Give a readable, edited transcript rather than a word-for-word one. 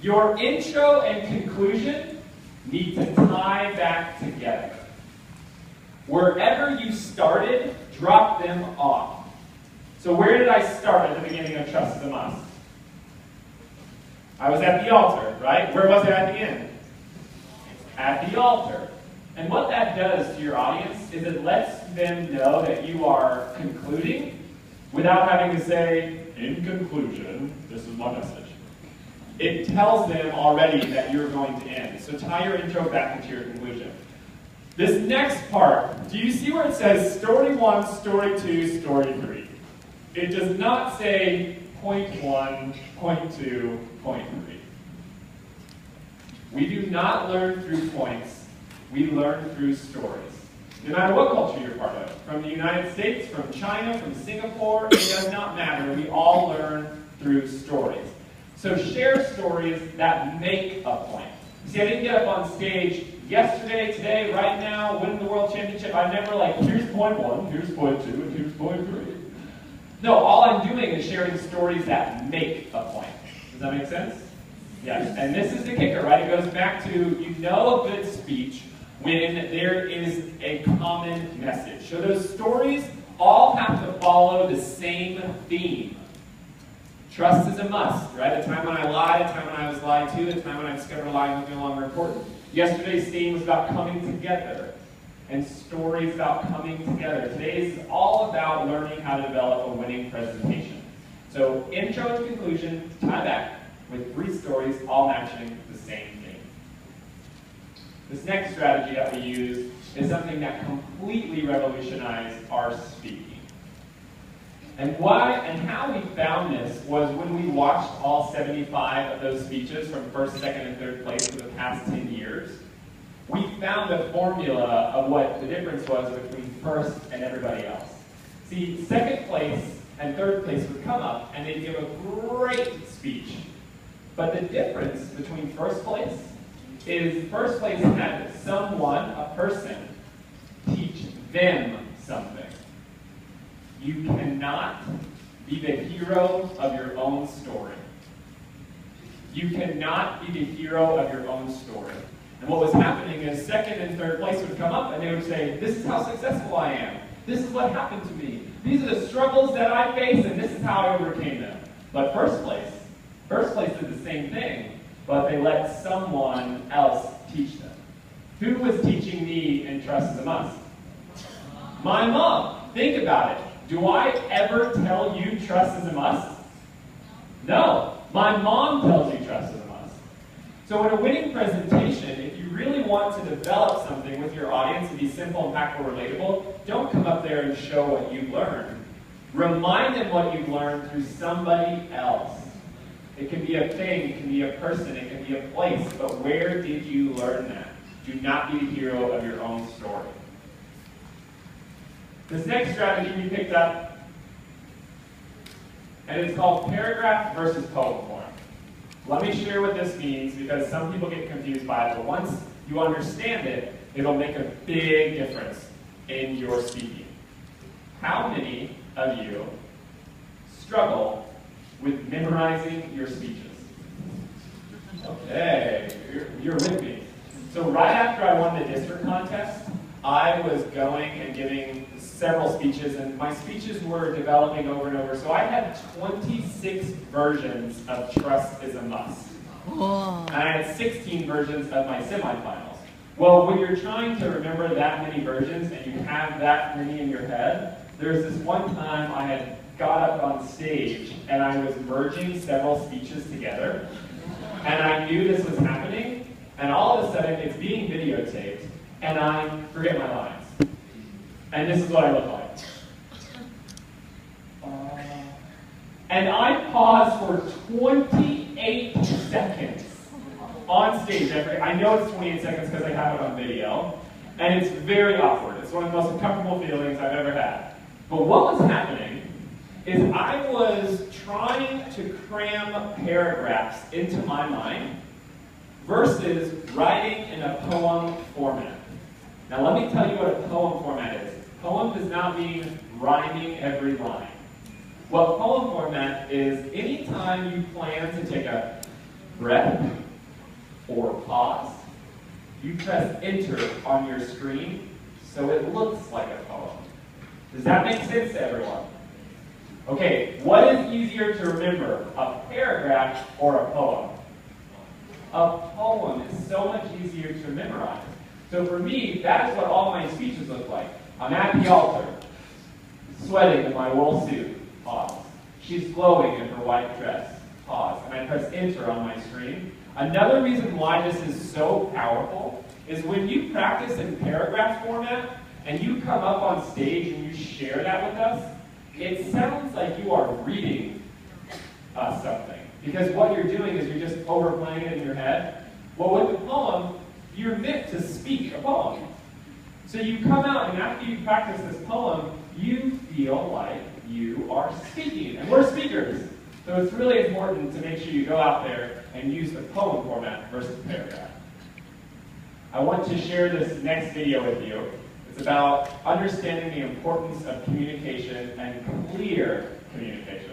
Your intro and conclusion need to tie back together. Wherever you started, drop them off. So where did I start at the beginning of Trust is a Must? I was at the altar, right? Where was I at the end? At the altar. And what that does to your audience is it lets them know that you are concluding without having to say, in conclusion, this is my message. It tells them already that you're going to end. So tie your intro back into your conclusion. This next part, do you see where it says story 1, story 2, story 3? It does not say point 1, point 2, point 3. We do not learn through points. We learn through stories. No matter what culture you're part of, from the United States, from China, from Singapore, it does not matter. We all learn through stories. So share stories that make a point. You see, I didn't get up on stage yesterday, today, right now, winning the world championship. I'm never like, here's point 1, here's point 2, and here's point 3. No, all I'm doing is sharing stories that make a point. Does that make sense? Yes. And this is the kicker, right? It goes back to, you know a good speech when there is a common message. So those stories all have to follow the same theme. Trust is a must, right? A time when I lied, a time when I was lied to, a time when I discovered lying was no longer important. Yesterday's theme was about coming together, and stories about coming together. Today's is all about learning how to develop a winning presentation. So intro and conclusion, tie back with 3 stories all matching the same theme. This next strategy that we use is something that completely revolutionized our speaking. And why and how we found this was when we watched all 75 of those speeches from first, second, and third place for the past 10 years. We found a formula of what the difference was between first and everybody else. See, second place and third place would come up and they'd give a great speech. But the difference between first place is first place had someone, a person, teach them something. You cannot be the hero of your own story. You cannot be the hero of your own story. And what was happening is second and third place would come up and they would say, this is how successful I am. This is what happened to me. These are the struggles that I face and this is how I overcame them. But first place did the same thing, but they let someone else teach them. Who was teaching me in Trust is a Must? My mom. Think about it. Do I ever tell you trust is a must? No. My mom tells you trust is a must. So in a winning presentation, if you really want to develop something with your audience and be simple, impactful, relatable, don't come up there and show what you learned. Remind them what you've learned through somebody else. It can be a thing, it can be a person, it can be a place, but where did you learn that? Do not be the hero of your own story. This next strategy we picked up, and it's called paragraph versus poem form. Let me share what this means because some people get confused by it, but once you understand it, it'll make a big difference in your speaking. How many of you struggle with memorizing your speeches? Okay, you're with me. So right after I won the district contest, I was going and giving several speeches, and my speeches were developing over and over. So I had 26 versions of Trust is a Must. And I had 16 versions of my semifinals. Well, when you're trying to remember that many versions and you have that many in your head, there's this one time I had got up on stage and I was merging several speeches together. And I knew this was happening, and all of a sudden it's being videotaped, and I forget my lines. And this is what I look like. And I paused for 28 seconds on stage. I know it's 28 seconds because I have it on video, and it's very awkward. It's one of the most uncomfortable feelings I've ever had. But what was happening is I was trying to cram paragraphs into my mind versus writing in a poem format. Now let me tell you what a poem format is. Poem does not mean rhyming every line. What poem format is, anytime you plan to take a breath or pause, you press enter on your screen so it looks like a poem. Does that make sense to everyone? Okay, what is easier to remember, a paragraph or a poem? A poem is so much easier to memorize. So for me, that is what all my speeches look like. I'm at the altar, sweating in my wool suit, pause. She's glowing in her white dress, pause. And I press enter on my screen. Another reason why this is so powerful is when you practice in paragraph format and you come up on stage and you share that with us, it sounds like you are reading us something. Because what you're doing is you're just overplaying it in your head. Well, with the poem, you're meant to speak a poem. So you come out, and after you practice this poem, you feel like you are speaking. And we're speakers. So it's really important to make sure you go out there and use the poem format versus paragraph. I want to share this next video with you. It's about understanding the importance of communication and clear communication.